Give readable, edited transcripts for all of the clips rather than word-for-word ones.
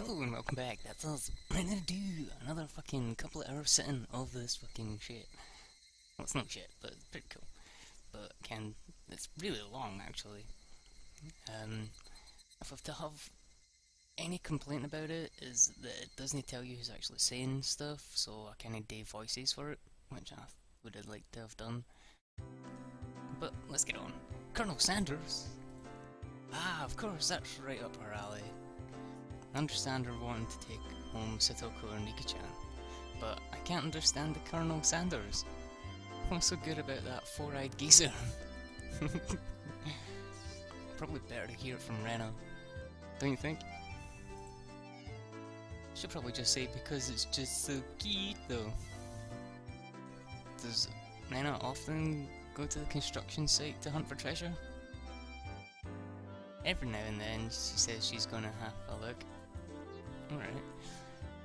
Hello and welcome back. That's us. I'm gonna do another fucking couple of hours sitting of this fucking shit. Well, it's not shit, but it's pretty cool. But it's really long actually. If I have to have any complaint about it is that it doesn't tell you who's actually saying stuff, so I kinda do voices for it, which I would have liked to have done. But let's get on. Colonel Sanders! Ah, of course, that's right up our alley. I understand her wanting to take home Satoko and Rika-chan, but I can't understand the Colonel Sanders. What's so good about that four-eyed geezer? Probably better to hear it from Rena, don't you think? Should probably just say because it's just so cute though. Does Rena often go to the construction site to hunt for treasure? Every now and then she says she's gonna have a look. Alright.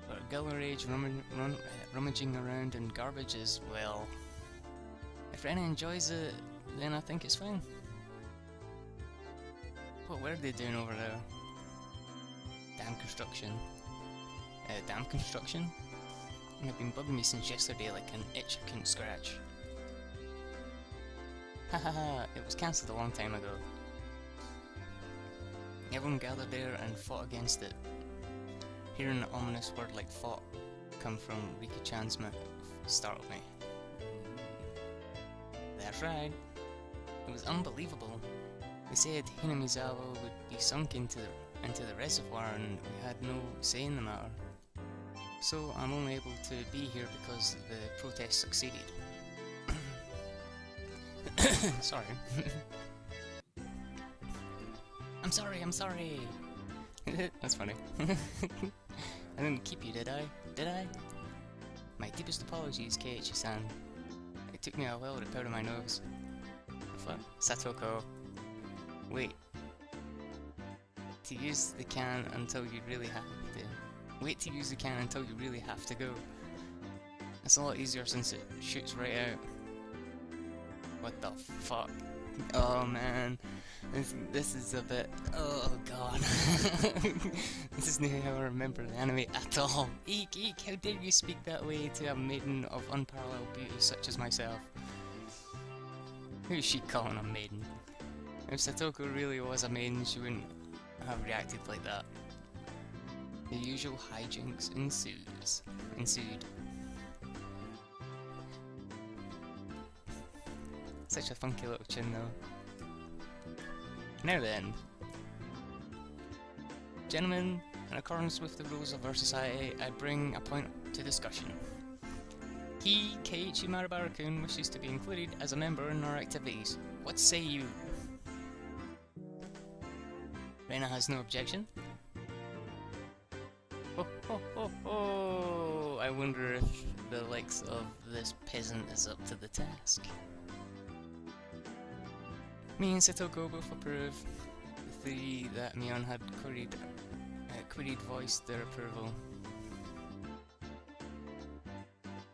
But a girl her age rummaging around in garbage is, well... If Rena enjoys it, then I think it's fine. What were they doing over there? Damn construction. Damn construction? They've been bugging me since yesterday like an itch I couldn't scratch. Hahaha, it was cancelled a long time ago. Everyone gathered there and fought against it. Hearing an ominous word like fought come from Rika-chan's mouth startled me. That's right. It was unbelievable. They said Hinamizawa would be sunk into the reservoir and we had no say in the matter. So I'm only able to be here because the protest succeeded. Sorry. I'm sorry! That's funny. I didn't keep you, did I? Did I? My deepest apologies, Keiichi-san. It took me a while to powder my nose. What? Satoko. Wait. To use the can until you really have to... Wait to use the can until you really have to go. It's a lot easier since it shoots right out. What the fuck? Oh man. This is a bit... Oh god. This is not how I remember the anime at all. Eek, eek, how dare you speak that way to a maiden of unparalleled beauty such as myself? Who is she calling a maiden? If Satoko really was a maiden, she wouldn't have reacted like that. The usual hijinks ensued. Such a funky little chin though. Now then, gentlemen, in accordance with the rules of our society, I bring a point to discussion. He, Keiichi Marabara-kun, wishes to be included as a member in our activities. What say you? Rena has no objection. Oh, oh, oh, oh! I wonder if the likes of this peasant is up to the task. Me and Satoko both approve. The three that Mion had queried voiced their approval.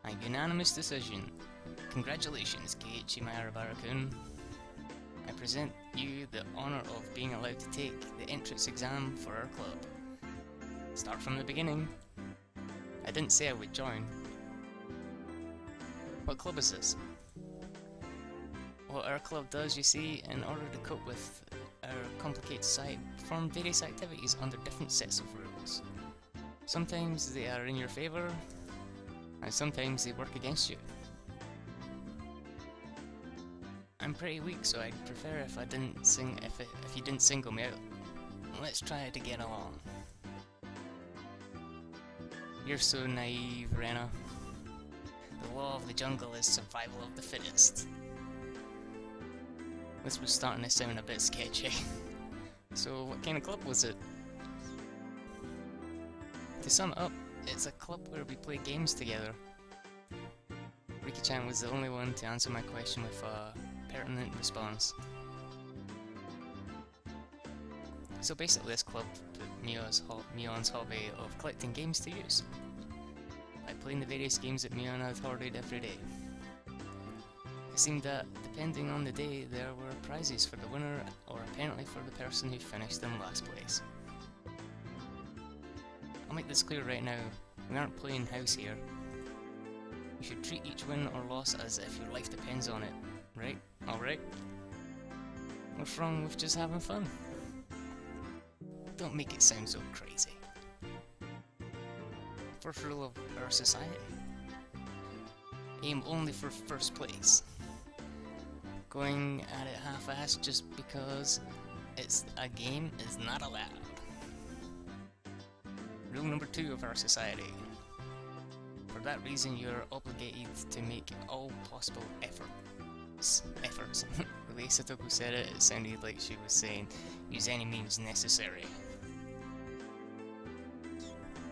A unanimous decision. Congratulations, Keiichi Marabara-kun. I present you the honor of being allowed to take the entrance exam for our club. Start from the beginning. I didn't say I would join. What club is this? What our club does, you see, in order to cope with our complicated society, perform various activities under different sets of rules. Sometimes they are in your favour, and sometimes they work against you. I'm pretty weak, so I'd prefer if you didn't single me out. Let's try to get along. You're so naive, Rena. The law of the jungle is survival of the fittest. This was starting to sound a bit sketchy. So what kind of club was it? To sum it up, it's a club where we play games together. Rika-chan was the only one to answer my question with a pertinent response. So basically this club put Mion's hobby of collecting games to use, by playing the various games that Mion had hoarded every day. It seemed that, depending on the day, there were prizes for the winner, or apparently for the person who finished in last place. I'll make this clear right now. We aren't playing house here. You should treat each win or loss as if your life depends on it. Right? Alright? What's wrong with just having fun? Don't make it sound so crazy. First rule of our society. Aim only for first place. Going at it half-assed just because it's a game is not allowed. Rule number 2 of our society. For that reason, you're obligated to make all possible efforts. The way Satoku said it, it sounded like she was saying, use any means necessary.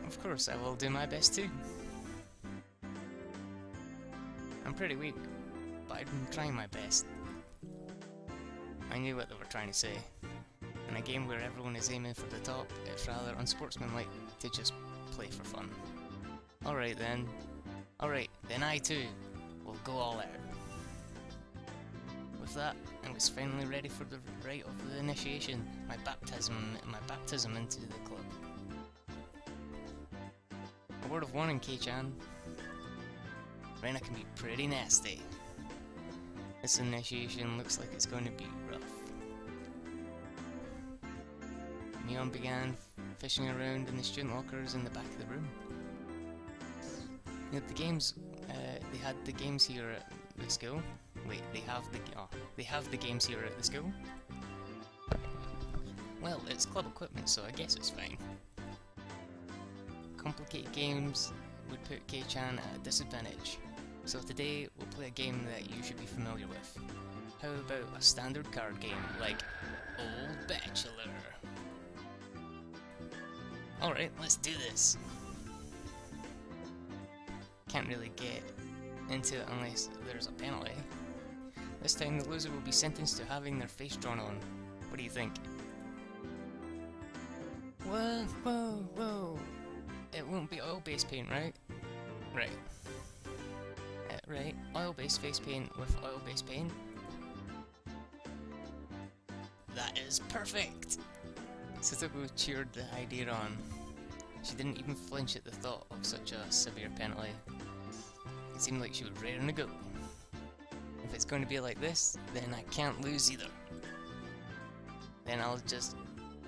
Of course, I will do my best too. I'm pretty weak, but I've been trying my best. I knew what they were trying to say. In a game where everyone is aiming for the top, it's rather unsportsmanlike to just play for fun. Alright then. Alright, then I too will go all out. With that, I was finally ready for the rite of the initiation, my baptism into the club. A word of warning, Kei-chan. Reina can be pretty nasty. This initiation looks like it's going to be rough. Mion began fishing around in the student lockers in the back of the room. You know, they had the games here at the school. Wait, they have the games here at the school? Well, it's club equipment, so I guess it's fine. Complicated games would put Kei-chan at a disadvantage. So today, we'll play a game that you should be familiar with. How about a standard card game, like Old Bachelor? Alright, let's do this. Can't really get into it unless there's a penalty. This time the loser will be sentenced to having their face drawn on. What do you think? Whoa, whoa, whoa. It won't be oil-based paint, right? Right. Right, oil-based face paint with oil-based paint. That is perfect! Satoku cheered the idea on. She didn't even flinch at the thought of such a severe penalty. It seemed like she was raring to go. If it's going to be like this, then I can't lose either. Then I'll just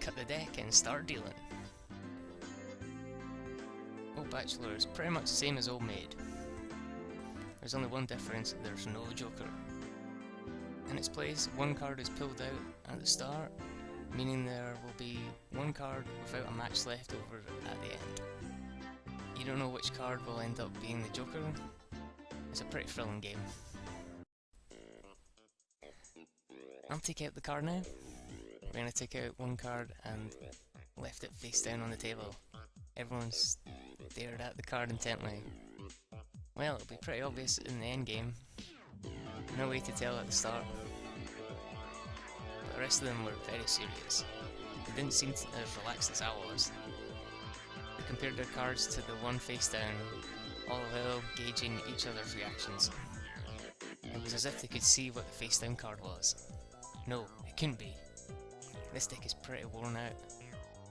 cut the deck and start dealing. Old Bachelor is pretty much the same as Old Maid. There's only one difference, there's no Joker. In its place, one card is pulled out at the start, meaning there will be one card without a match left over at the end. You don't know which card will end up being the Joker. It's a pretty thrilling game. I'll take out the card now. We're going to take out one card and left it face down on the table. Everyone stared at the card intently. Well, it'll be pretty obvious in the end game. No way to tell at the start. But the rest of them were very serious. They didn't seem as relaxed as I was. They compared their cards to the one face down, all the while gauging each other's reactions. It was as if they could see what the face down card was. No, it couldn't be. This deck is pretty worn out.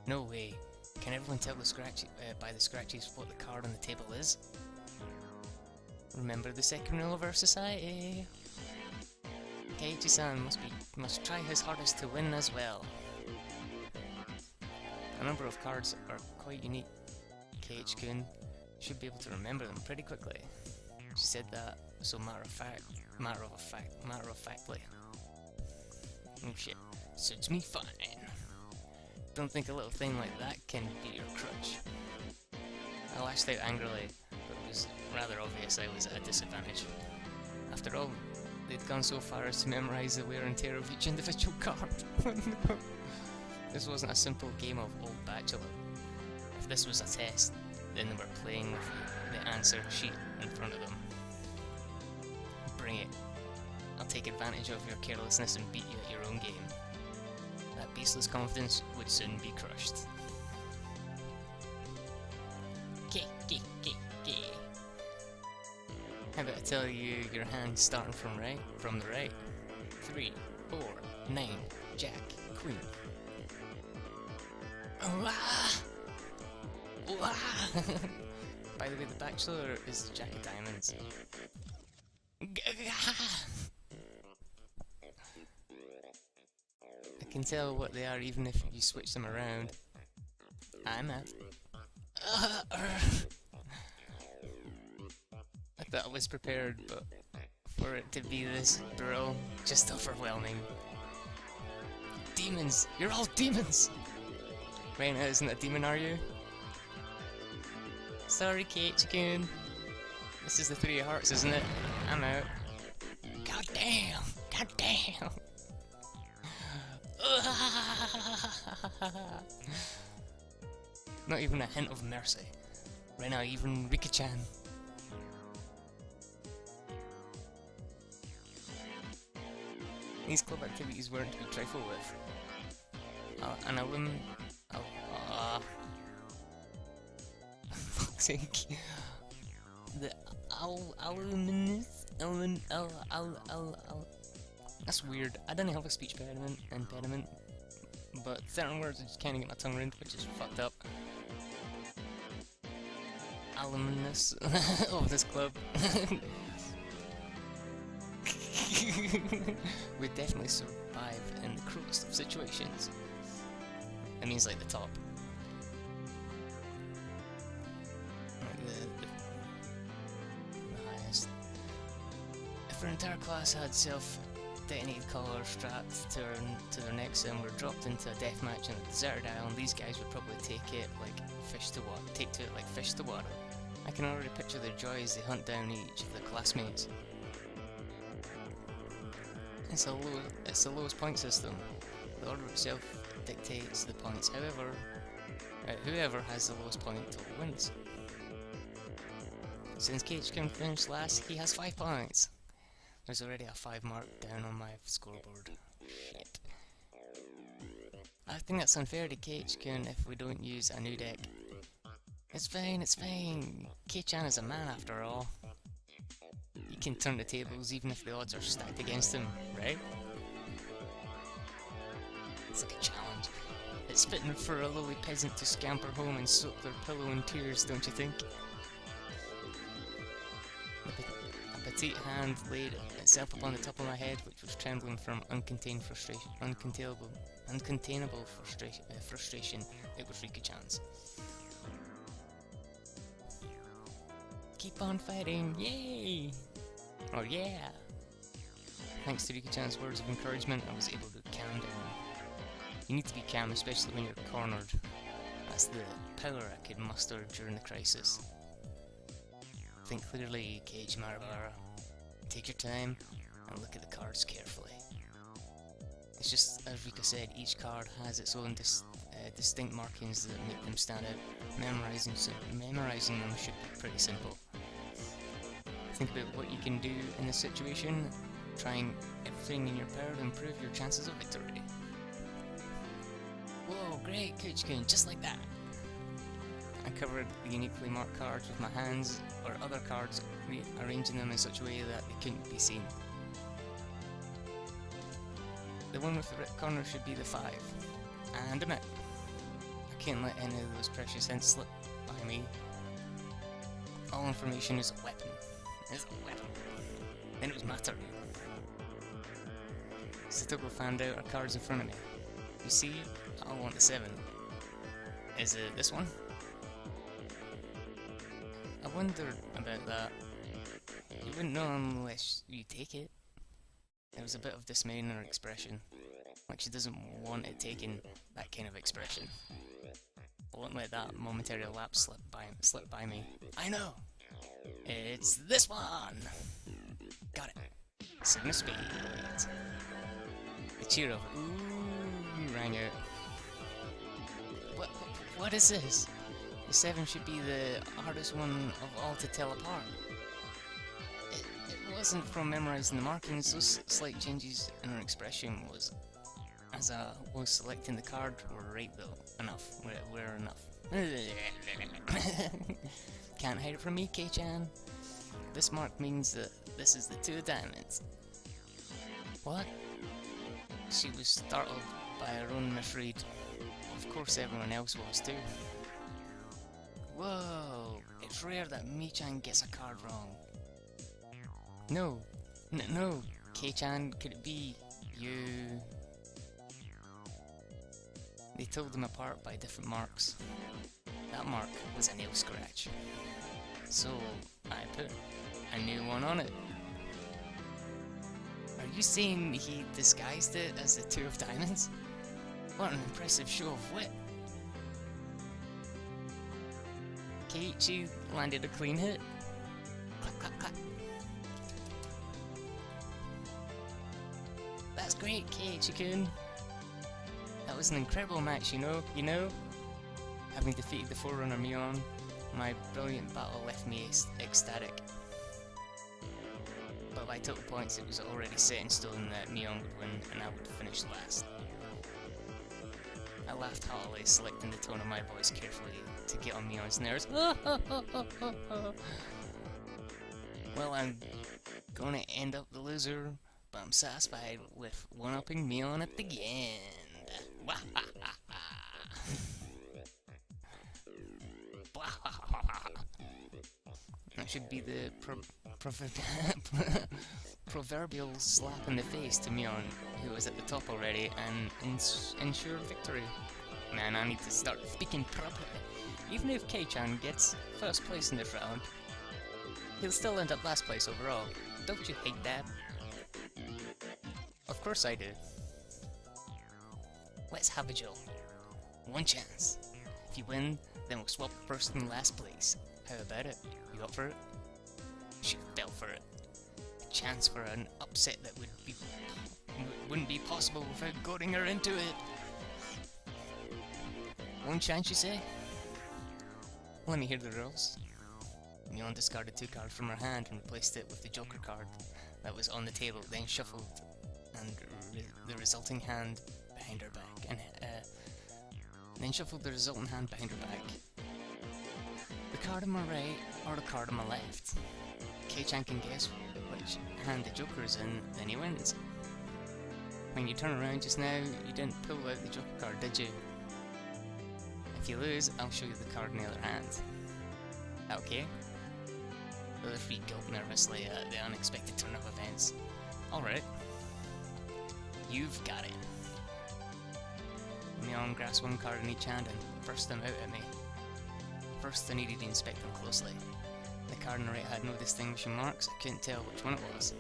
No way. Can everyone tell by the scratches what the card on the table is? Remember the second rule of our society. Keiichi-san must try his hardest to win as well. A number of cards are quite unique. Keiichi-kun should be able to remember them pretty quickly. She said that so matter of factly. Oh shit, suits me fine. Don't think a little thing like that can be your crutch. I lashed out angrily, but it was rather obvious I was at a disadvantage. After all, they'd gone so far as to memorize the wear and tear of each individual card. Oh no. This wasn't a simple game of Old Bachelor. If this was a test, then they were playing with the answer sheet in front of them. Bring it. I'll take advantage of your carelessness and beat you at your own game. That baseless confidence would soon be crushed. How about I tell you your hand starting from the right? 3, 4, 9, Jack, Queen. Oh, ah! By the way, the Bachelor is Jack of Diamonds. I can tell what they are even if you switch them around. I'm out. I thought I was prepared, but for it to be this bro, just overwhelming. Demons! You're all demons! Reina isn't a demon, are you? Sorry, Kate Chicken. This is the Three of Hearts, isn't it? I'm out. God damn! God damn! Not even a hint of mercy. Right now, even Rika-chan. These club activities weren't to be trifled with. An alum... fuck's sake. The That's weird. I don't have a speech impediment, but certain words I just can't get my tongue around, which is fucked up. Alumnus of this club. We definitely survive in the cruelest of situations. That means like the top. Like the highest. If our entire class had self-detonated collars strapped to their necks and were dropped into a deathmatch on a deserted island, these guys would probably take to it like fish to water. I can already picture their joy as they hunt down each of their classmates. It's the lowest point system. The order itself dictates the points. However, whoever has the lowest point wins. Since Cage can finish last, he has 5 points. There's already a 5 mark down on my scoreboard. Shit. I think that's unfair to Kei-chan if we don't use a new deck. It's fine, it's fine. Kei-chan is a man after all. He can turn the tables even if the odds are stacked against him, right? It's like a challenge. It's fitting for a lowly peasant to scamper home and soak their pillow in tears, don't you think? A petite hand laid itself upon the top of my head, which was trembling from uncontainable frustration. It was Rika-chan's. Keep on fighting, yay! Oh yeah! Thanks to Rika-chan's words of encouragement, I was able to calm down. You need to be calm, especially when you're cornered. That's the power I could muster during the crisis. Think clearly, Cage Marabara. Take your time and look at the cards carefully. It's just as Rika said, each card has its own distinct markings that make them stand out. Memorizing them should be pretty simple. Think about what you can do in this situation, trying everything in your power to improve your chances of victory. Whoa, great, Kuchikun, just like that! I covered the uniquely marked cards with my hands, or other cards, arranging them in such a way that they couldn't be seen. The one with the red corner should be the 5. And I'm out. I can't let any of those precious hints slip by me. All information is a weapon. Then it was my turn. Satoko found out our cards in front of me. You see, I want the 7. Is it this one? I wondered about that. You wouldn't know unless you take it. There was a bit of dismay in her expression, like she doesn't want it taken, that kind of expression. I won't let that momentary lapse slip by me. I know! It's this one! Got it. 7 of spades. The cheer of ooh rang out. What is this? The 7 should be the hardest one of all to tell apart. It wasn't from memorizing the markings, those slight changes in her expression was as I was selecting the card were right though. Enough. We're enough. Can't hide it from me, Kei-chan. This mark means that this is the 2 of diamonds. What? She was startled by her own misread. Of course everyone else was too. Whoa! It's rare that Mi-chan gets a card wrong. No. No. Kei-chan, could it be you? They told them apart by different marks. That mark was a nail scratch. So, I put a new one on it. Are you saying he disguised it as the Two of Diamonds? What an impressive show of wit! Keiichi landed a clean hit. Clap, clap, clap. That's great, Keiichi-kun. That was an incredible match, you know? Having defeated the Forerunner Mion, my brilliant battle left me ecstatic. But by total points, it was already set in stone that Mion would win and I would finish last. I laughed heartily, selecting the tone of my voice carefully to get on Mion's nerves. Well, I'm gonna end up the loser, but I'm satisfied with one-upping Mion at the end. That should be the proverbial slap in the face to Mion, who was at the top already, and ensure victory. Man, I need to start speaking properly. Even if Kei-chan gets first place in this round, he'll still end up last place overall. Don't you hate that? Of course I do. Let's have a duel. One chance. If you win, then we'll swap first and last place. How about it? You up for it? She fell for it. A chance for an upset that wouldn't be possible without goading her into it. One chance, you say? Let me hear the rules. Mion discarded 2 cards from her hand and replaced it with the Joker card that was on the table, then shuffled and the resulting hand behind her back, and then shuffled the resultant hand behind her back. The card on my right or the card on my left. Kei-chan can guess which hand the Joker is in, then he wins. When you turn around just now, you didn't pull out the Joker card, did you? If you lose, I'll show you the card in the other hand. Okay? The referee gulped nervously at the unexpected turn of events. Alright. You've got it. Mion grasped 1 card in each hand and thrust them out at me. First, I needed to inspect them closely. The card on the right had no distinguishing marks. I couldn't tell which one it was.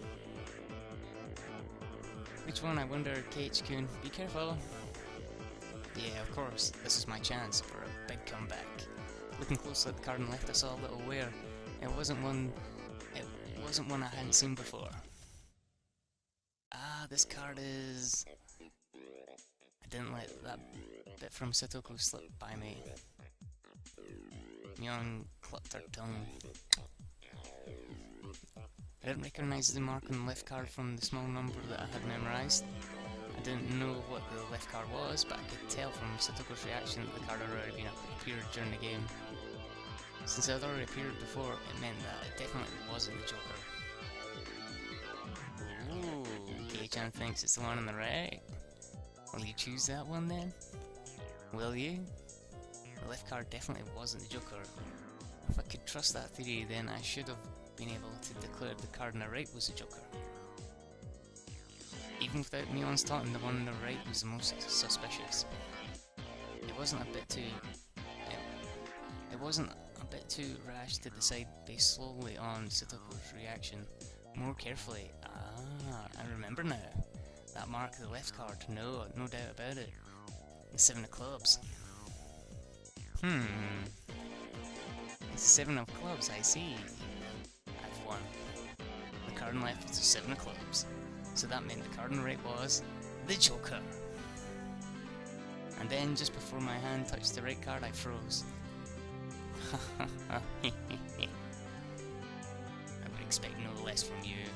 Which one, I wonder, Keiichi-kun? Be careful. Yeah, of course. This is my chance for a big comeback. Looking closely at the card on the left, I saw a little wear. It wasn't one I hadn't seen before. Ah, this card is... I didn't let that bit from Satoku slip by me. Mion clucked her tongue. I didn't recognise the mark on the left card from the small number that I had memorised. I didn't know what the left card was, but I could tell from Satoku's reaction that the card had already appeared during the game. Since it had already appeared before, it meant that it definitely wasn't the Joker. Ooh, Kei-chan thinks it's the one on the right. Will you choose that one then? Will you? The left card definitely wasn't the Joker. If I could trust that theory, then I should have been able to declare the card on the right was the Joker. Even without Mion's taunting, the one on the right was the most suspicious. It wasn't a bit too rash to decide based slowly on Satoku's reaction. More carefully. Ah, I remember now. That mark of the left card, no doubt about it. The 7 of clubs. It's the 7 of clubs, I see. I've won. The card on the left was the 7 of clubs. So that meant the card on the right was the Joker. And then, just before my hand touched the right card, I froze. I would expect no less from you.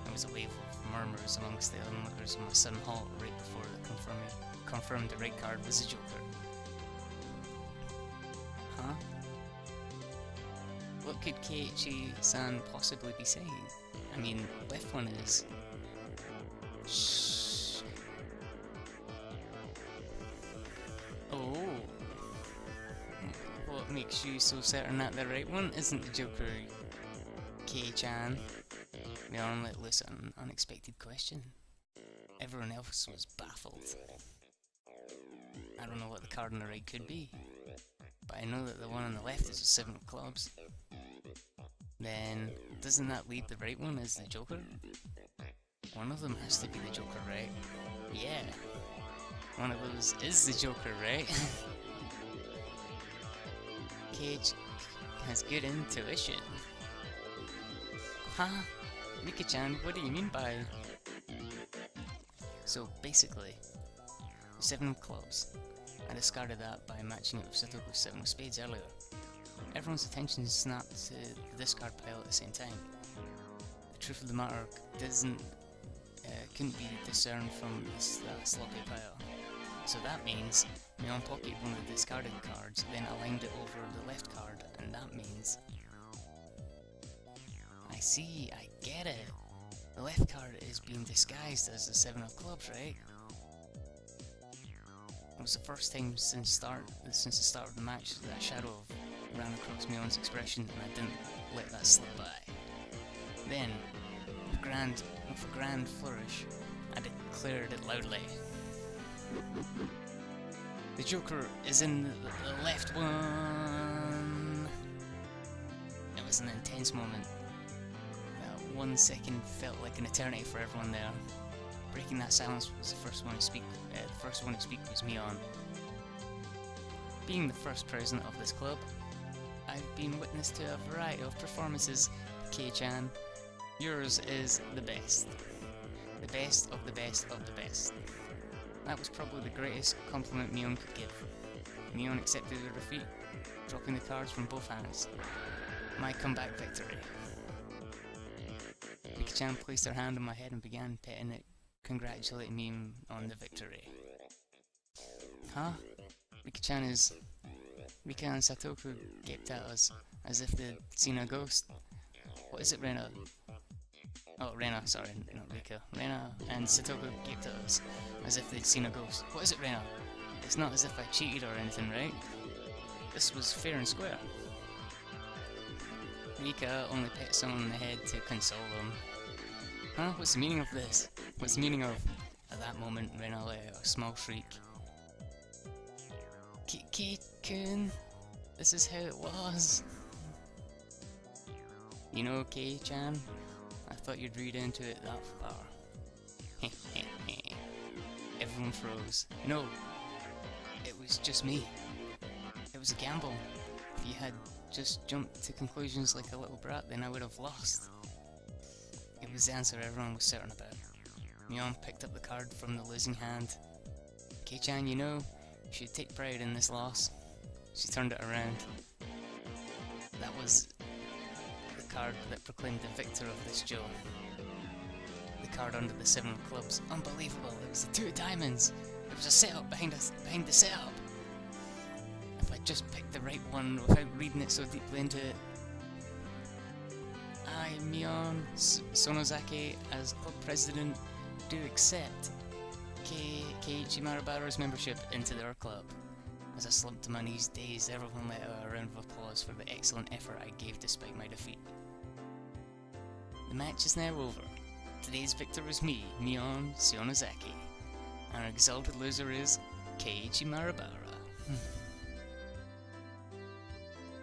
There was a wave of murmurs amongst the onlookers, and my sudden halt right before it confirmed the right card was the Joker. Huh? What could Keiichi-san possibly be saying? I mean, left one is... Shh. Oh. What? What makes you so certain that the right one isn't the Joker, Kei-chan? Mion let loose an unexpected question. Everyone else was baffled. I don't know what the card on the right could be, but I know that the one on the left is a 7 of clubs. Then, doesn't that leave the right one as the Joker? One of them has to be the Joker, right? Yeah. One of those is the Joker, right? Cage has good intuition. Huh? Mika-chan, what do you mean by... So basically, 7 of clubs. I discarded that by matching it with Satoku's 7 of spades earlier. Everyone's attention snapped to the discard pile at the same time. The truth of the matter couldn't be discerned from that sloppy pile. So that means Mion pocketed one of the discarded cards, then aligned it over the left card, and that means... I see, I get it. The left card is being disguised as the 7 of clubs, right? It was the first time since the start of the match that a shadow ran across Mion's expression, and I didn't let that slip by. Then, with a grand flourish, I declared it loudly. The Joker is in the left one! It was an intense moment. That 1 second felt like an eternity for everyone there. Breaking that silence was the first one to speak. The first one to speak was Mion. Being the first president of this club, I've been witness to a variety of performances, Kei-chan. Yours is the best. The best of the best of the best. That was probably the greatest compliment Mion could give. Mion accepted her defeat, dropping the cards from both hands. My comeback victory. Mika-chan placed her hand on my head and began petting it, congratulating me on the victory. Huh? Mika and Satoku gaped at us, as if they'd seen a ghost. What is it, Rena? Oh, Rena, sorry, not Rika. Rena and Satoku gaped at us, as if they'd seen a ghost. What is it, Rena? It's not as if I cheated or anything, right? This was fair and square. Rika only pet someone on the head to console them. Huh? What's the meaning of this? What's the meaning of... At that moment, Rena let out a small shriek. Kei-kun, this is how it was. You know, Kei-chan, I thought you'd read into it that far. Everyone froze. No, it was just me. It was a gamble. If you had just jumped to conclusions like a little brat, then I would have lost. It was the answer everyone was certain about. Mion picked up the card from the losing hand. Kei-chan, you know, you should take pride in this loss. She turned it around. That was the card that proclaimed the victor of this duel. The card under the 7 of clubs. Unbelievable, it was the 2 of diamonds. It was a setup behind the setup. If I just picked the right one without reading it so deeply into it. I, Mion Sonozaki, as club president, do accept Keiichi Marabara's membership into their club. As I slumped to my knees dazed, everyone let out a round of applause for the excellent effort I gave despite my defeat. The match is now over. Today's victor is me, Mion Sonozaki. Our exalted loser is Keiichi Marabara.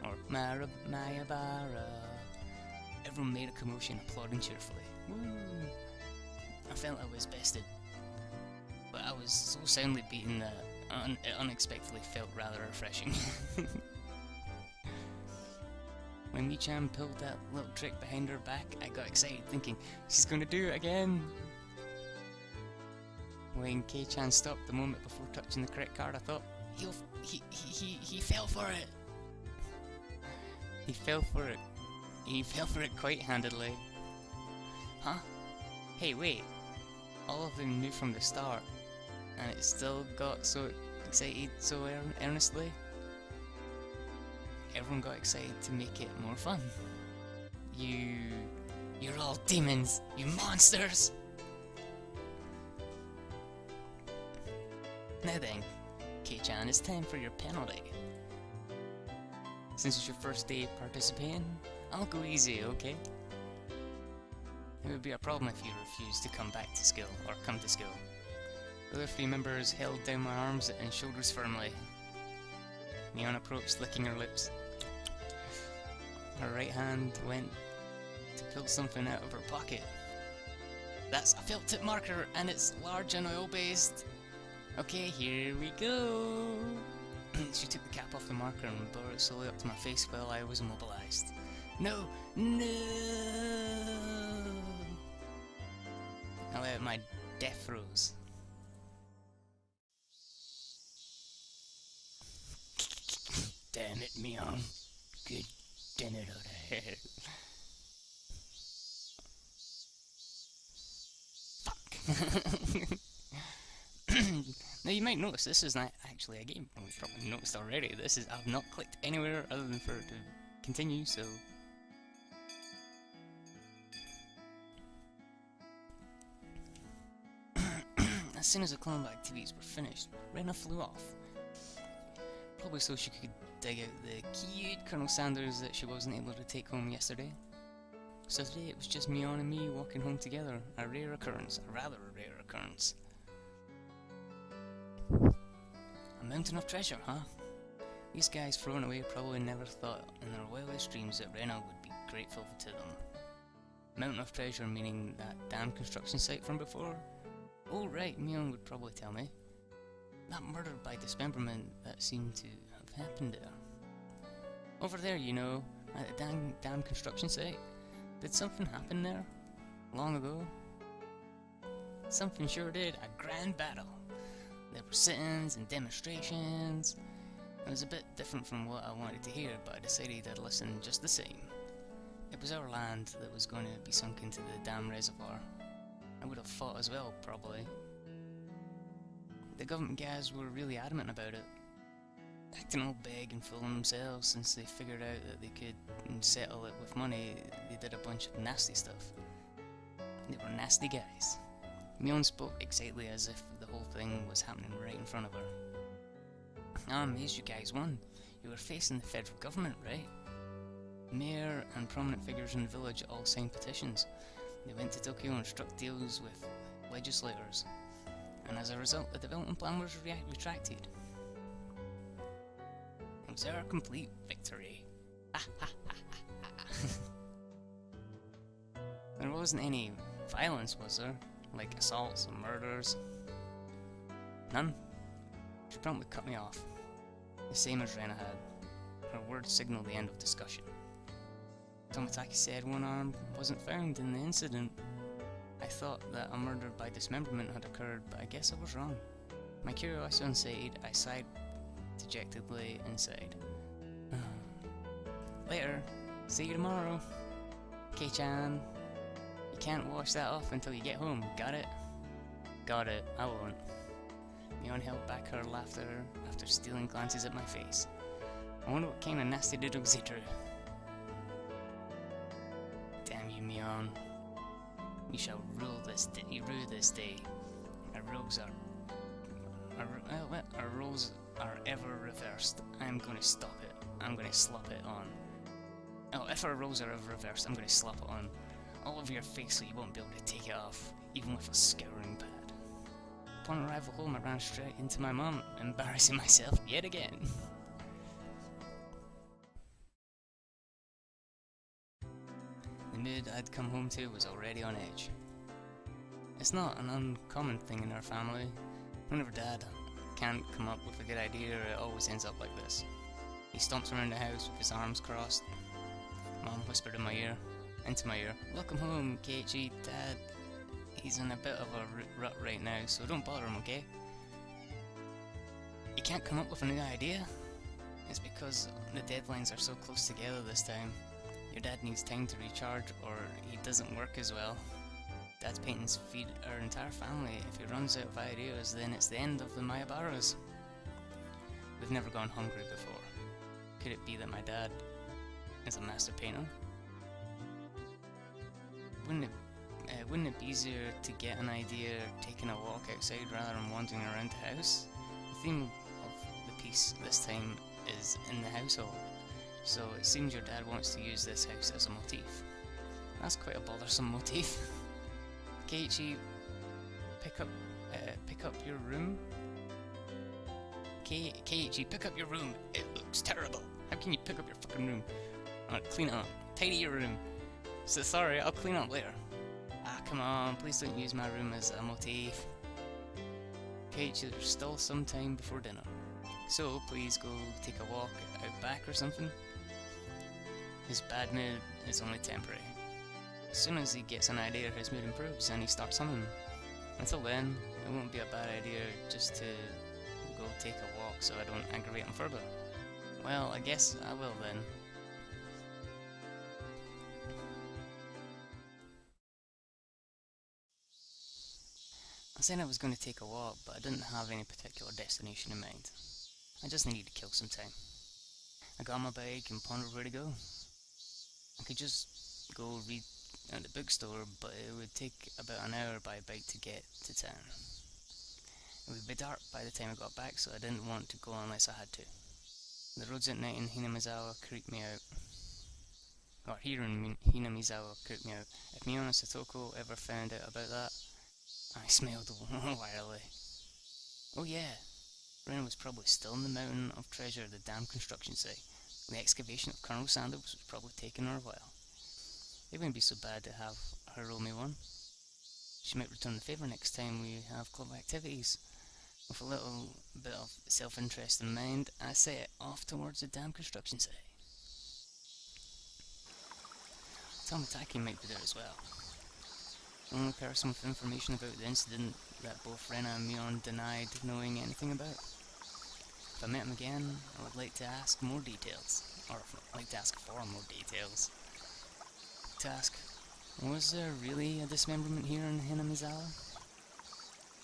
Or Mayabara. Everyone made a commotion, applauding cheerfully. Woo! I felt I was bested, but I was so soundly beaten that it unexpectedly felt rather refreshing. When Mi-chan pulled that little trick behind her back, I got excited, thinking, she's gonna do it again! When Kei-chan stopped the moment before touching the correct card, I thought, he fell for it! He fell for it. He fell for it quite handedly. Huh? Hey, wait. All of them knew from the start, and it still got so excited so earnestly. Everyone got excited to make it more fun. You're all demons, you monsters! Now then, Kei-chan, it's time for your penalty. Since it's your first day participating, I'll go easy, okay? It would be a problem if you refused to come back to school, or come to school. The other three members held down my arms and shoulders firmly. Neon approached, licking her lips. Her right hand went to pull something out of her pocket. That's a felt tip marker, and it's large and oil-based. Okay, here we go. She took the cap off the marker and bore it slowly up to my face while I was immobilized. No! No! I let out my death throes. Damn it, Mion. Good dinner out ahead. Fuck. Now you might notice this is not actually a game. Well, you've probably noticed already. I've not clicked anywhere other than for it to continue, so. As soon as the climb activities were finished, Rena flew off. Probably so she could dig out the cute Colonel Sanders that she wasn't able to take home yesterday. So today it was just Mion and me walking home together, a rare occurrence, a rather rare occurrence. A mountain of treasure, huh? These guys thrown away probably never thought in their wildest dreams that Rena would be grateful to them. Mountain of treasure meaning that damn construction site from before? Oh right, Mion would probably tell me. That murder by dismemberment that seemed to have happened there. Over there, you know, at the damn construction site. Did something happen there? Long ago? Something sure did, a grand battle. There were sit-ins and demonstrations. It was a bit different from what I wanted to hear, but I decided I'd listen just the same. It was our land that was going to be sunk into the damn reservoir. I would have fought as well, probably. The government guys were really adamant about it, acting all big and full of themselves. Since they figured out that they could settle it with money, they did a bunch of nasty stuff. They were nasty guys. Mion spoke excitedly as if the whole thing was happening right in front of her. I'm amazed you guys won. You were facing the federal government, right? Mayor and prominent figures in the village all signed petitions. They went to Tokyo and struck deals with legislators. And as a result, the development plan was retracted. It was our complete victory. There wasn't any violence, was there? Like assaults and murders? None? She promptly cut me off. The same as Rena had. Her words signaled the end of discussion. Tomitaki said one arm wasn't found in the incident. I thought that a murder by dismemberment had occurred, but I guess I was wrong. My curiosity on side, I sighed dejectedly inside. Later. See you tomorrow. Kei-chan. You can't wash that off until you get home, got it? Got it, I won't. Mion held back her laughter after stealing glances at my face. I wonder what kind of nasty doodles he drew. Damn you, Mion. You shall rule this day. Our rules are ever reversed. I'm going to stop it. I'm going to slap it on. Oh, if our rules are ever reversed, I'm going to slap it on all over your face so you won't be able to take it off, even with a scouring pad. Upon arrival home, I ran straight into my mum, embarrassing myself yet again. The mood I'd come home to was already on edge. It's not an uncommon thing in our family. Whenever Dad can't come up with a good idea, it always ends up like this. He stomps around the house with his arms crossed. Mom whispered into my ear, "Welcome home, Keiichi. Dad, he's in a bit of a rut right now, so don't bother him, okay?" You can't come up with a new idea? It's because the deadlines are so close together this time. Your dad needs time to recharge, or he doesn't work as well. Dad's paintings feed our entire family. If he runs out of ideas, then it's the end of the Mayabaras. We've never gone hungry before. Could it be that my dad is a master painter? Wouldn't it be easier to get an idea taking a walk outside rather than wandering around the house? The theme of the piece this time is in the household. So it seems your dad wants to use this house as a motif. That's quite a bothersome motif. Keiichi, pick up your room. Keiichi, pick up your room. It looks terrible. How can you pick up your fucking room? Alright, clean it up. Tidy your room. So sorry, I'll clean up later. Ah, come on, please don't use my room as a motif. Keiichi, there's still some time before dinner. So please go take a walk out back or something. His bad mood is only temporary. As soon as he gets an idea, his mood improves and he starts humming. Until then, it won't be a bad idea just to go take a walk so I don't aggravate him further. Well, I guess I will then. I said I was going to take a walk, but I didn't have any particular destination in mind. I just needed to kill some time. I got on my bike and pondered where to go. I could just go read at the bookstore, but it would take about an hour by bike to get to town. It would be dark by the time I got back, so I didn't want to go unless I had to. The roads at night in Hinamizawa creeped me out. Or here in Hinamizawa creeped me out. If Mio and Satoko ever found out about that, I smelled wildly. Oh yeah, Ren was probably still in the mountain of treasure at the damn construction site. The excavation of Colonel Sanders was probably taking her a while. It wouldn't be so bad to have her roll me one. She might return the favour next time we have club activities. With a little bit of self-interest in mind, I set off towards the damn construction site. Tomitaki might be there as well. The only person with information about the incident that both Rena and Mion denied knowing anything about. If I met him again, I would like to ask more details. Or I'd like to ask for more details. To ask, was there really a dismemberment here in Hinamizawa?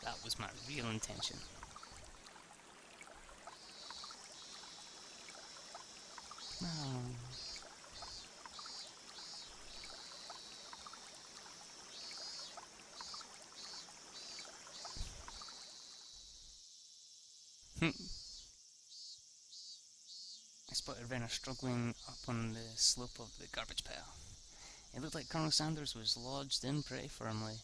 That was my real intention. Oh. I spotted Renner struggling up on the slope of the garbage pile. It looked like Colonel Sanders was lodged in pretty firmly.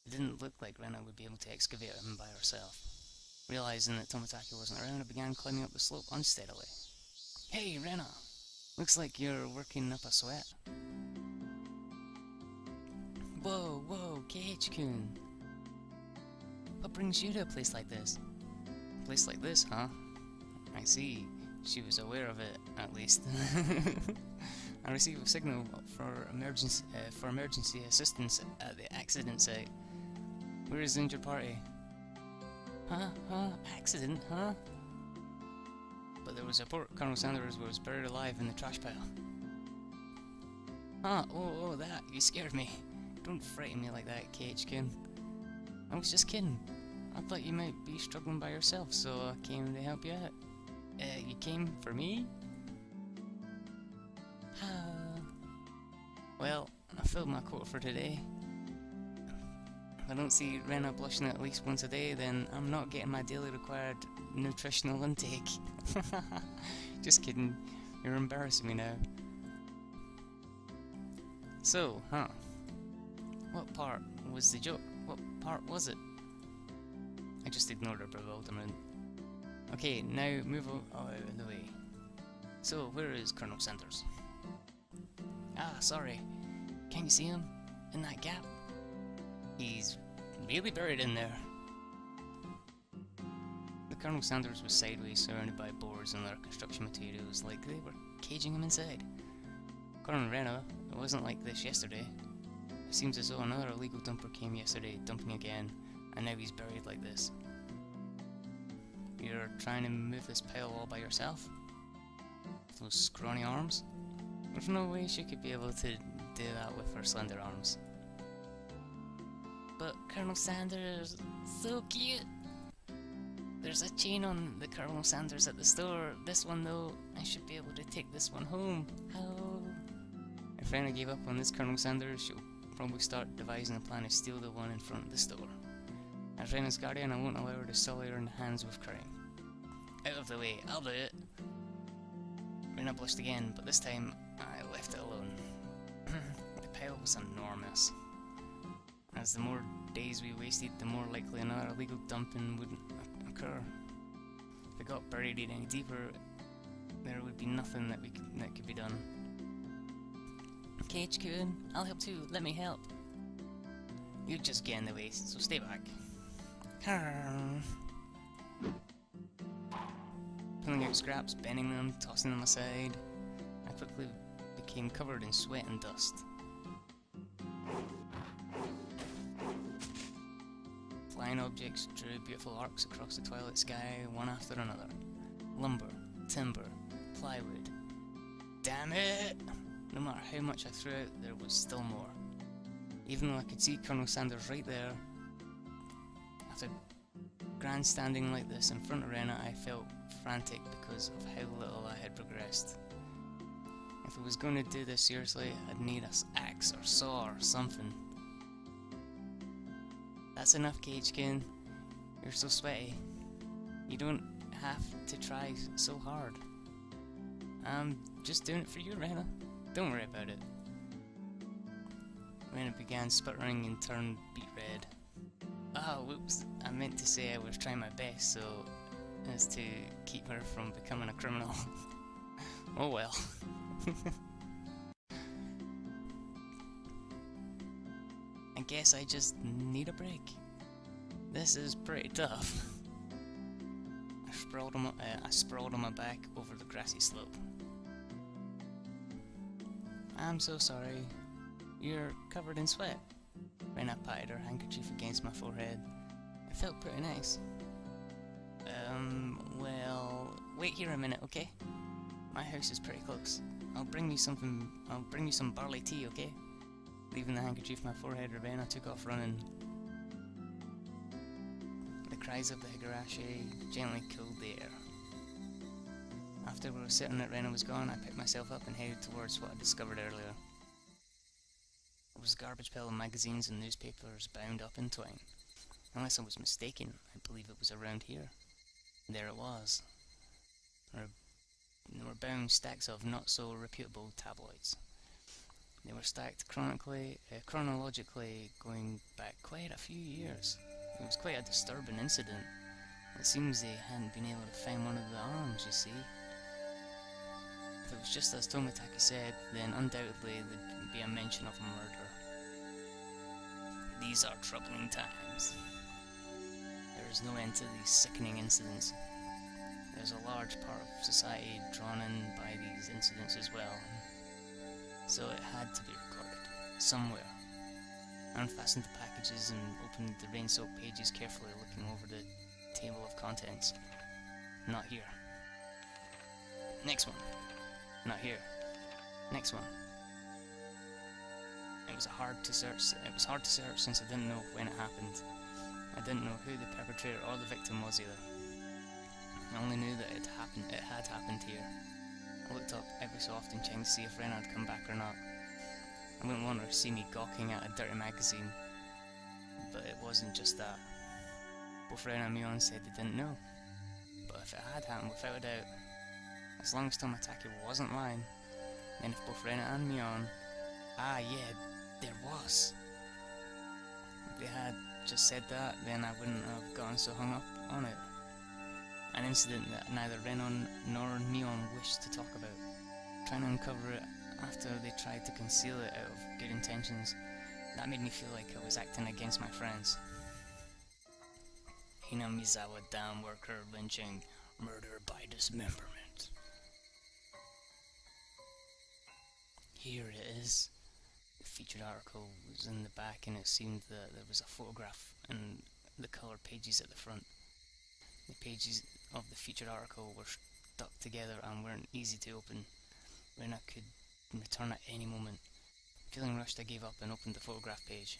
It didn't look like Rena would be able to excavate him by herself. Realizing that Tomitaki wasn't around, I began climbing up the slope unsteadily. Hey, Rena! Looks like you're working up a sweat. Whoa, Keiichi-kun! What brings you to a place like this? A place like this, huh? I see. She was aware of it, at least. I received a signal for emergency assistance at the accident site. Where is the injured party? Huh? Accident, huh? But there was a report Colonel Sanders was buried alive in the trash pile. Huh? Oh, that. You scared me. Don't frighten me like that, Keiichi-kun. I was just kidding. I thought you might be struggling by yourself, so I came to help you out. You came for me? Well, I filled my quota for today. If I don't see Rena blushing at least once a day, then I'm not getting my daily required nutritional intake. Just kidding. You're embarrassing me now. So, what part was the joke? What part was it? I just ignored her bewilderment. Okay, now move out of the way. So, where is Colonel Sanders? Ah, sorry. Can't you see him? In that gap? He's really buried in there. The Colonel Sanders was sideways, surrounded by boards and other construction materials, like they were caging him inside. According to Rena, it wasn't like this yesterday. It seems as though another illegal dumper came yesterday, dumping again, and now he's buried like this. You're trying to move this pile all by yourself? With those scrawny arms? There's no way she could be able to do that with her slender arms. But Colonel Sanders, so cute! There's a chain on the Colonel Sanders at the store. This one though, I should be able to take this one home. How? If Rena gave up on this Colonel Sanders, she'll probably start devising a plan to steal the one in front of the store. As Rena's guardian, I won't allow her to sully her in the hands with crime. Out of the way, I'll do it. Rena blushed again, but this time I left it alone. The pile was enormous. As the more days we wasted, the more likely another illegal dumping would occur. If it got buried any deeper, there would be nothing that could be done. Cage-kun, I'll help too. Let me help. You just get in the way, so stay back. Pulling out scraps, bending them, tossing them aside, I quickly became covered in sweat and dust. Flying objects drew beautiful arcs across the twilight sky, one after another. Lumber, timber, plywood. Damn it! No matter how much I threw out, there was still more. Even though I could see Colonel Sanders right there, after grandstanding like this in front of Rena, I felt frantic because of how little I had progressed. If I was going to do this seriously, I'd need an axe or saw or something. That's enough, Cage-kun. You're so sweaty. You don't have to try so hard. I'm just doing it for you, Rena. Don't worry about it. Rena began sputtering and turned beet red. Oh, whoops. I meant to say I was trying my best so as to keep her from becoming a criminal. Oh well. I guess I just need a break. This is pretty tough. I sprawled on my back over the grassy slope. I'm so sorry. You're covered in sweat. Rena patted her handkerchief against my forehead. It felt pretty nice. Well, wait here a minute, okay? My house is pretty close. I'll bring you some barley tea, okay? Leaving the handkerchief on my forehead, Rena took off running. The cries of the Higurashi gently cooled the air. After we were certain that Rena was gone, I picked myself up and headed towards what I discovered earlier. It was a garbage pile of magazines and newspapers bound up in twine. Unless I was mistaken, I believe it was around here. There it was. There were bound stacks of not-so-reputable tabloids. They were stacked chronologically going back quite a few years. It was quite a disturbing incident. It seems they hadn't been able to find one of the arms, you see. If it was just as Tomitaki said, then undoubtedly there'd be a mention of murder. These are troubling times. There is no end to these sickening incidents. There's a large part of society drawn in by these incidents as well. So it had to be recorded, somewhere. I unfastened the packages and opened the rain-soaked pages carefully, looking over the table of contents. Not here. Next one. Not here. Next one. It was hard to search since I didn't know when it happened. I didn't know who the perpetrator or the victim was either. I only knew that it had happened here. I looked up every so often trying to see if Rena had come back or not. I wouldn't want her to see me gawking at a dirty magazine. But it wasn't just that. Both Rena and Mion said they didn't know. But if it had happened, without a doubt, as long as Tomitaki wasn't lying, then if both Rena and Mion... Ah, yeah, there was. If they had just said that, then I wouldn't have gotten so hung up on it. An incident that neither Renon nor Mion wished to talk about. Trying to uncover it after they tried to conceal it out of good intentions, that made me feel like I was acting against my friends. Hinamizawa dam worker lynching, murder by dismemberment. Here it is. The featured article was in the back and it seemed that there was a photograph and the coloured pages at the front. The pages of the featured article were stuck together and weren't easy to open. Rena could return at any moment. Feeling rushed, I gave up and opened the photograph page.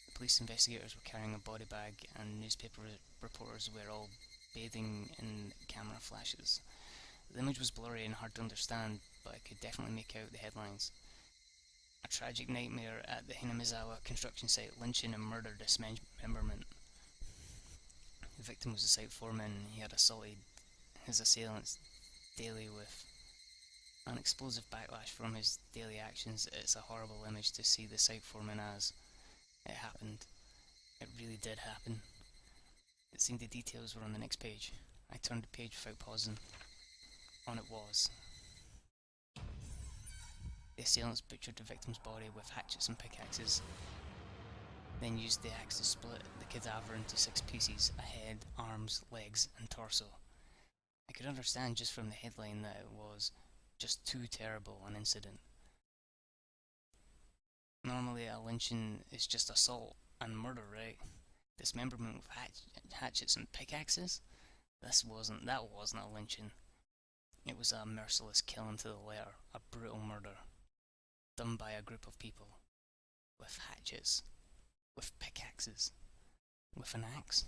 The police investigators were carrying a body bag and newspaper reporters were all bathing in camera flashes. The image was blurry and hard to understand, but I could definitely make out the headlines. A tragic nightmare at the Hinamizawa construction site, lynching and murder dismemberment. The victim was a site foreman. He had assaulted his assailants daily with An explosive backlash from his daily actions. It's a horrible image to see the sight forming as it happened. It really did happen. It seemed the details were on the next page. I turned the page without pausing. On it was. The assailants butchered the victim's body with hatchets and pickaxes, then used the axe to split the cadaver into 6 pieces: a head, arms, legs, and torso. I could understand just from the headline that it was just too terrible an incident. Normally a lynching is just assault and murder, right? Dismemberment with hatchets and pickaxes? That wasn't a lynching. It was a merciless killing to the letter, a brutal murder, done by a group of people, with hatchets, with pickaxes, with an axe.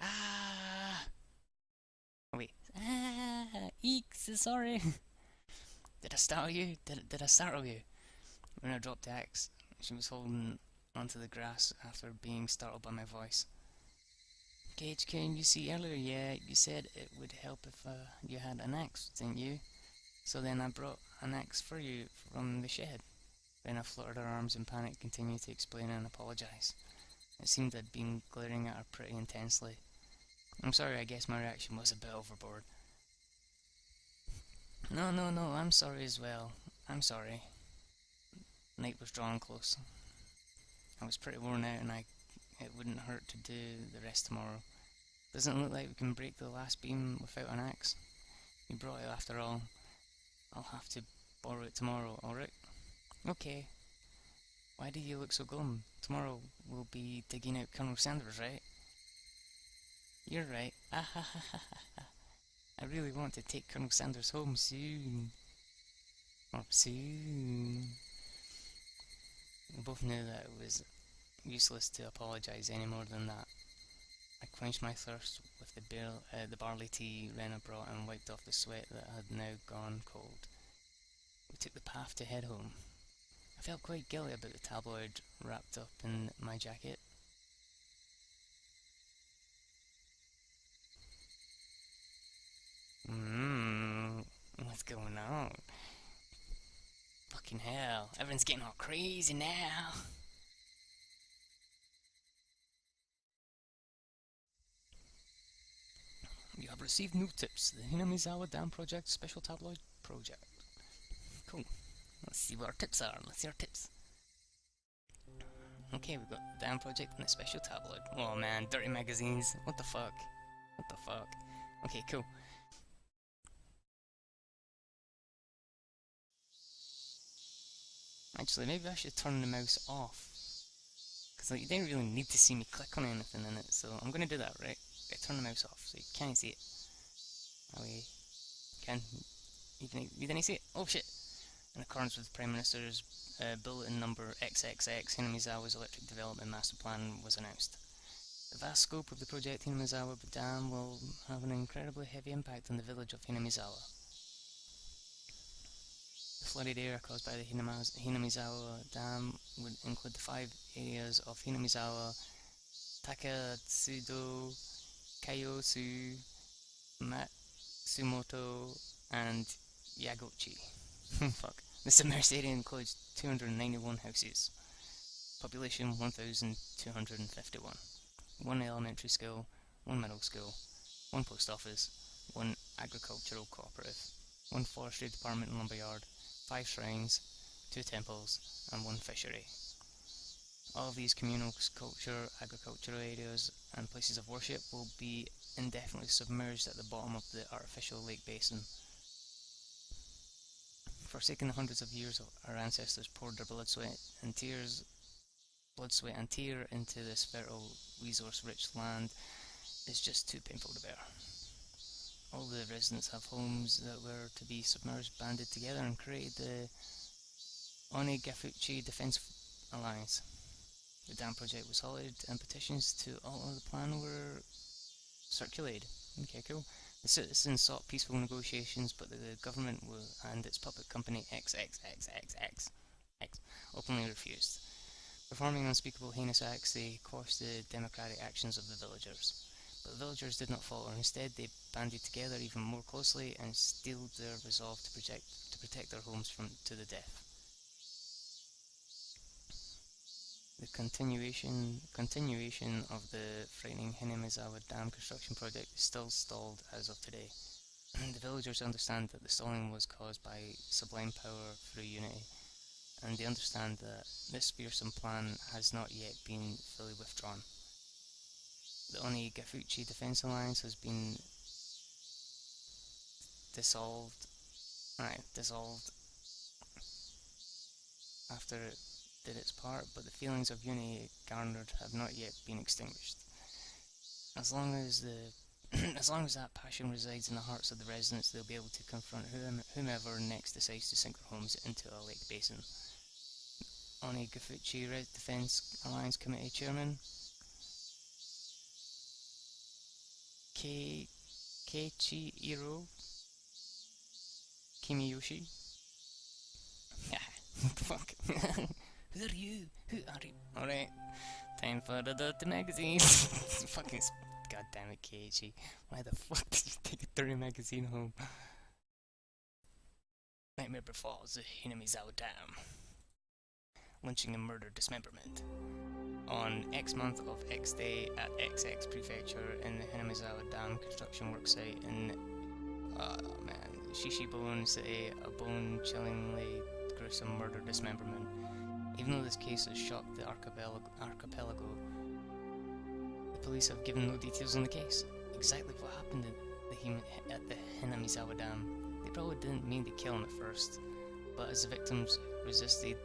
Ah! Wait. Ah! Eeks! Sorry! Did I startle you? Did I startle you? When I dropped the axe, she was holding onto the grass after being startled by my voice. Gage, can you see earlier? Yeah, you said it would help if you had an axe, didn't you? So then I brought an axe for you from the shed. Rena fluttered her arms in panic, continued to explain and apologise. It seemed I'd been glaring at her pretty intensely. I'm sorry, I guess my reaction was a bit overboard. No, I'm sorry as well. I'm sorry. Night was drawing close. I was pretty worn out and it wouldn't hurt to do the rest tomorrow. Doesn't look like we can break the last beam without an axe. You brought it after all. I'll have to borrow it tomorrow, alright? Okay. Why do you look so glum? Tomorrow we'll be digging out Colonel Sanders, right? You're right. Ah ha ha ha ha. I really want to take Colonel Sanders home soon. Or soon. We both knew that it was useless to apologise any more than that. I quenched my thirst with the barley tea Rena brought and wiped off the sweat that had now gone cold. We took the path to head home. I felt quite guilty about the tabloid wrapped up in my jacket. What's going on? Fucking hell, everyone's getting all crazy now. You have received new tips. The Hinamizawa Dam Project Special Tabloid Project. Cool. Let's see what our tips are. Let's see our tips. Okay, we've got the Dam Project and the Special Tabloid. Oh man, dirty magazines. What the fuck? What the fuck? Okay, cool. Actually, maybe I should turn the mouse off. Because like, you didn't really need to see me click on anything in it, so I'm going to do that, right? I turn the mouse off so you can't see it. Oh, yeah. Can. You didn't see it? Oh shit! In accordance with the Prime Minister's Bulletin Number XXX, Hinamizawa's Electric Development Master Plan was announced. The vast scope of the project Hinamizawa Dam will have an incredibly heavy impact on the village of Hinamizawa. The flooded area caused by the Hinamizawa Dam would include the 5 areas of Hinamizawa, Takatsudo, Kaiosu, Matsumoto, and Yagochi. Fuck. The submerged area includes 291 houses. Population 1,251. 1 elementary school, 1 middle school, 1 post office, 1 agricultural cooperative, 1 forestry department and lumberyard, 5 shrines, 2 temples, and 1 fishery. All of these communal culture, agricultural areas, and places of worship will be indefinitely submerged at the bottom of the artificial lake basin. Forsaken the hundreds of years our ancestors poured their blood, sweat, and tear into this fertile, resource-rich land is just too painful to bear. All the residents have homes that were to be submerged banded together and created the Onegafuchi Defense Alliance. The dam project was halted and petitions to alter the plan were circulated. Okay, cool. The citizens sought peaceful negotiations, but the government and its puppet company XXXXX openly refused. Performing unspeakable heinous acts, they quashed the democratic actions of the villagers. But the villagers did not follow. Instead, they banded together even more closely and steeled their resolve to protect their homes to the death. The continuation of the frightening Hinamizawa Dam construction project is still stalled as of today. The villagers understand that the stalling was caused by sublime power through unity, and they understand that this fearsome plan has not yet been fully withdrawn. The Onigafuchi Defense Alliance has been dissolved after it did its part, but the feelings of unity it garnered have not yet been extinguished. As long as that passion resides in the hearts of the residents, they'll be able to confront whomever next decides to sink their homes into a lake basin. Onigafuchi Defense Alliance Committee Chairman Keiichiro Kimiyoshi. Fuck. Who are you? Alright, time for the dirty magazine. Fucking goddamn it, Keiichi. Why the fuck did you take a dirty magazine home? Nightmare befalls the Hinamizawa Dam. Lynching and murder dismemberment. On X month of X day at XX Prefecture in the Hinamizawa Dam construction work site in Shishibone City, a bone-chillingly gruesome murder dismemberment. Even though this case has shocked the archipelago, the police have given no details on the case. Exactly what happened at the Hinamizawa Dam. They probably didn't mean to kill him at first, but as the victims resisted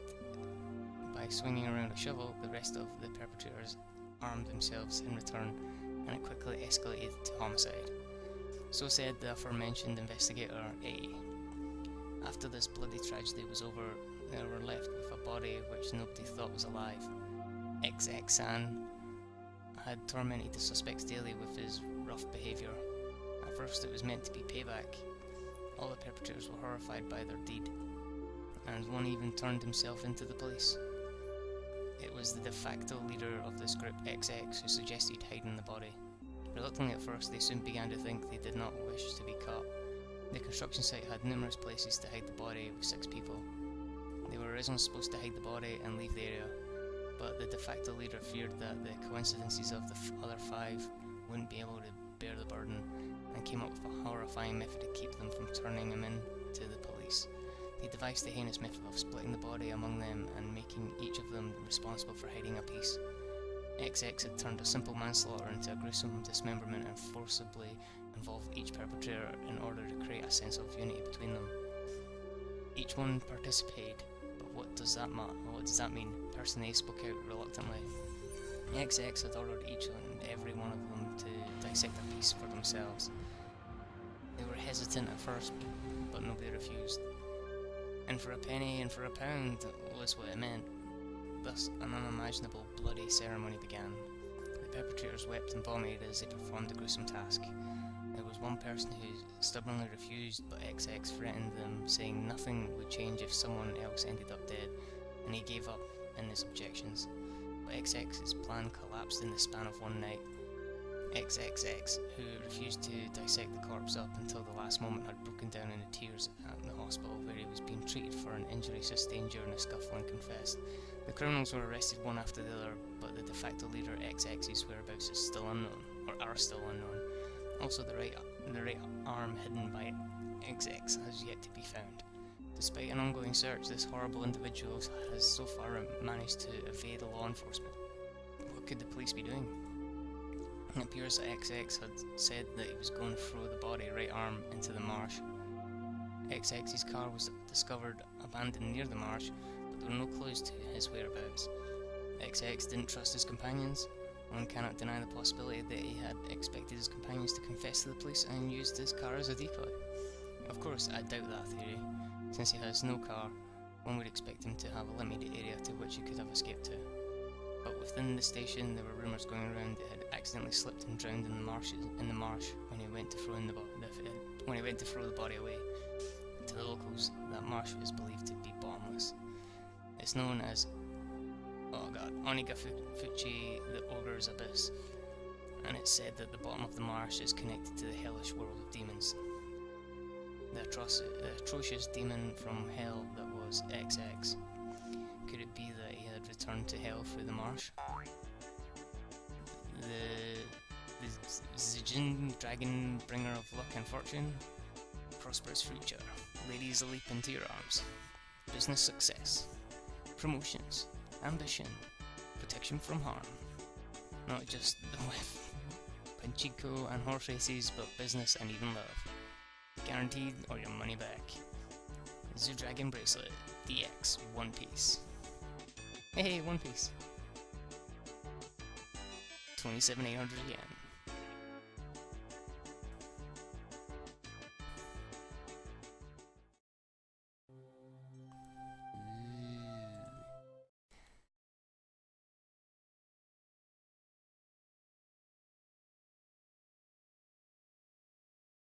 by swinging around a shovel, the rest of the perpetrators armed themselves in return, and it quickly escalated to homicide. So said the aforementioned investigator A. After this bloody tragedy was over, they were left with a body which nobody thought was alive. XX-san had tormented the suspects daily with his rough behaviour. At first it was meant to be payback. All the perpetrators were horrified by their deed, and one even turned himself into the police. It was the de facto leader of this group, XX, who suggested hiding the body. Reluctantly at first, they soon began to think they did not wish to be caught. The construction site had numerous places to hide the body with 6 people. They were originally supposed to hide the body and leave the area, but the de facto leader feared that the coincidences of the other 5 wouldn't be able to bear the burden, and came up with a horrifying method to keep them from turning him in to the police. They devised the heinous method of splitting the body among them and making each of them responsible for hiding a piece. XX had turned a simple manslaughter into a gruesome dismemberment and forcibly involved each perpetrator in order to create a sense of unity between them. Each one participated, but what does that mean? Person A spoke out reluctantly. XX had ordered each and every one of them to dissect a piece for themselves. They were hesitant at first, but nobody refused. And for a penny and for a pound was what it meant. Thus, an unimaginable bloody ceremony began. The perpetrators wept and vomited as they performed the gruesome task. There was one person who stubbornly refused, but XX threatened them, saying nothing would change if someone else ended up dead, and he gave up in his objections. But XX's plan collapsed in the span of one night. XXX, who refused to dissect the corpse up until the last moment, had broken down into tears at the hospital where he was being treated for an injury sustained during a scuffle and confessed. The criminals were arrested one after the other, but the de facto leader XX's whereabouts is still unknown, or are still unknown. Also, the right arm hidden by XX has yet to be found. Despite an ongoing search, this horrible individual has so far managed to evade law enforcement. What could the police be doing? It appears that XX had said that he was going to throw the body right arm into the marsh. XX's car was discovered abandoned near the marsh, but there were no clues to his whereabouts. XX didn't trust his companions. One cannot deny the possibility that he had expected his companions to confess to the police and used his car as a decoy. Of course, I doubt that theory. Since he has no car, one would expect him to have a limited area to which he could have escaped to. But within the station, there were rumours going around that he had accidentally slipped and drowned in the marsh when he went to throw the body away. To the locals, that marsh is believed to be bottomless. It's known as Onigafuchi, the Ogre's Abyss. and it's said that the bottom of the marsh is connected to the hellish world of demons. The atrocious demon from hell that was XX. Could it be that he had returned to hell through the marsh? The Zijin dragon, bringer of luck and fortune. Prosperous future. Ladies a leap into your arms. Business success. Promotions. Ambition. Protection from harm. Not just with pachinko and horse races, but business and even love. Guaranteed or your money back. Zoo Dragon Bracelet. DX. One piece. Hey, One Piece. 27,800 yen.